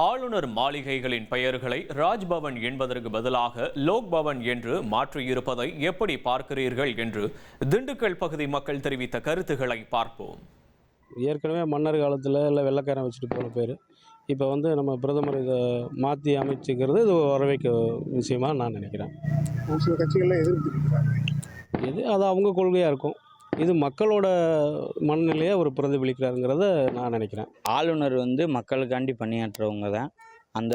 ஆளுநர் மாளிகைகளின் பெயர்களை ராஜ்பவன் என்பதற்கு பதிலாக லோக் பவன் என்று மாற்றியிருப்பதை எப்படி பார்க்கிறீர்கள் என்று திண்டுக்கல் பகுதி மக்கள் தெரிவித்த கருத்துக்களை பார்ப்போம். ஏற்கனவே மன்னர் காலத்தில் இல்லை வெள்ளைக்காரன் வச்சுட்டு போன பேர் இப்போ நம்ம பிரதமர் இதை மாற்றி அமைச்சுக்கிறது இது வரவேற்க விஷயமா நான் நினைக்கிறேன். ஒரு சில கட்சிகளில் எதிர்ப்பு அது அவங்க கொள்கையாக இருக்கும். இது மக்களோட மனநிலையை அவர் பிரதிபலிக்கிறாருங்கிறத நான் நினைக்கிறேன். ஆளுநர் மக்களுக்காண்டி பணியாற்றுறவங்க தான். அந்த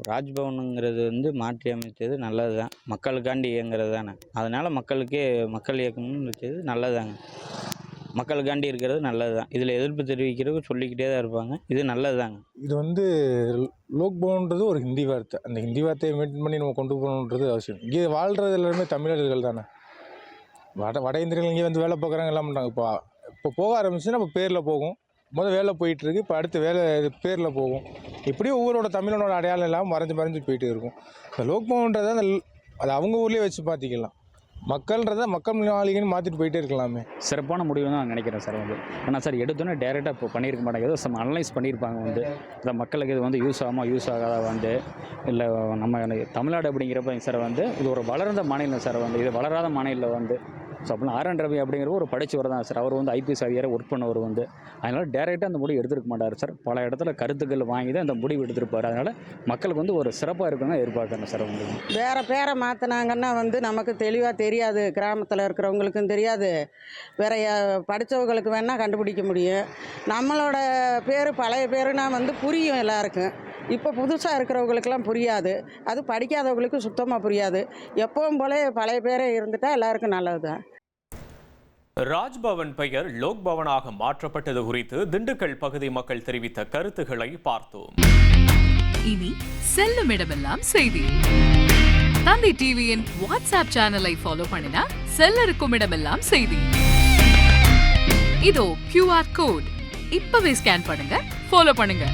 ராஜ்பவனுங்கிறது மாற்றி அமைத்தது நல்லது தான். மக்களுக்காண்டி இயங்குறது தானே. அதனால் மக்கள் இயக்கம்னு வச்சது நல்லதாங்க. மக்களுக்காண்டி இருக்கிறது நல்லது தான். இதில் எதிர்ப்பு தெரிவிக்கிறவங்க சொல்லிக்கிட்டே தான் இருப்பாங்க. இது நல்லது தாங்க. இது லோக் பவன்ன்றது ஒரு ஹிந்தி வார்த்தை. அந்த ஹிந்தி வார்த்தையை மெயின்டைன் பண்ணி நம்ம கொண்டு போகணுன்றது அவசியம். இங்கே வாழ்கிறது எல்லாருமே தமிழர்கள் தானே. வட இந்தியர்கள் இங்கே வேலை பார்க்குறாங்க எல்லாம் பண்ணுறாங்க. இப்போ போக ஆரம்பிச்சுன்னா இப்போ பேரில் போகும். வேலை போயிட்டுருக்கு. இப்போ அடுத்து வேலை பேரில் போகும். இப்படியும் ஊரோட தமிழனோட அடையாளம் எல்லாம் மறைஞ்சு போயிட்டு இருக்கும். இந்த லோக் பவன்றதை அது அவங்க ஊர்லேயே வச்சு பார்த்திக்கலாம். மக்கள்ன்றதை மக்கள் மாளிகைன்னு மாற்றிட்டு போயிட்டே இருக்கலாமே. சிறப்பான முடிவு தான் நான் நினைக்கிறேன் சார். ஏன்னா சார் எடுத்தோன்னே டேரெக்டாக இப்போ பண்ணியிருக்க மாட்டாங்க. ஏதோ அனலைஸ் பண்ணியிருப்பாங்க. இந்த மக்களுக்கு இது யூஸ் ஆகாமல் யூஸ் ஆகாத இல்லை நம்ம தமிழ்நாடு அப்படிங்கிறப்ப சார் இது ஒரு வளர்ந்த மாநிலம் சார். இது வளராத மாநிலம் ஸோ அப்படின்னா ஆர்.என். ரவி அப்படிங்கிற ஒரு படித்தவர் தான் சார். அவர் ஐபிஎஸ் அதிகாரி ஒர்க் பண்ணவர் அதனால் டேரெக்டாக அந்த முடிவு எடுத்துருக்க மாட்டார் சார். பல இடத்துல கருத்துக்கள் வாங்கி தான் அந்த முடிவு எடுத்திருப்பார். அதனால் மக்களுக்கு ஒரு சிறப்பாக இருக்குன்னு எதிர்பார்க்குறேன் சார். வேறு பேரை மாற்றினாங்கன்னா நமக்கு தெளிவாக தெரியாது. கிராமத்தில் இருக்கிறவங்களுக்கும் தெரியாது. வேற படித்தவங்களுக்கு வேணால் கண்டுபிடிக்க முடியும். நம்மளோட பேர் பழைய பேருனா புரியும் எல்லாருக்கும். இப்போ புதுசாக இருக்கிறவங்களுக்கெல்லாம் புரியாது. அது படிக்காதவங்களுக்கு சுத்தமாக புரியாது. எப்பவும் போல பழைய பேரே இருந்துட்டால் எல்லாருக்கும் நல்லது தான். ராஜ்பவன் பெயர் லோக் பவனாக மாற்றப்பட்டது குறித்து திண்டுக்கல் பகுதி மக்கள் தெரிவித்த கருத்துக்களை பார்த்தோம். இனி செல்லும் இடமெல்லாம் செய்தி. தந்தை டிவியின் வாட்ஸ்அப் சேனலை ஃபாலோ பண்ணினா செல்ல இருக்கும் இடமெல்லாம் செய்தி. இதோ QR கோட் இப்பவே ஸ்கேன் பண்ணுங்க, ஃபாலோ பண்ணுங்க.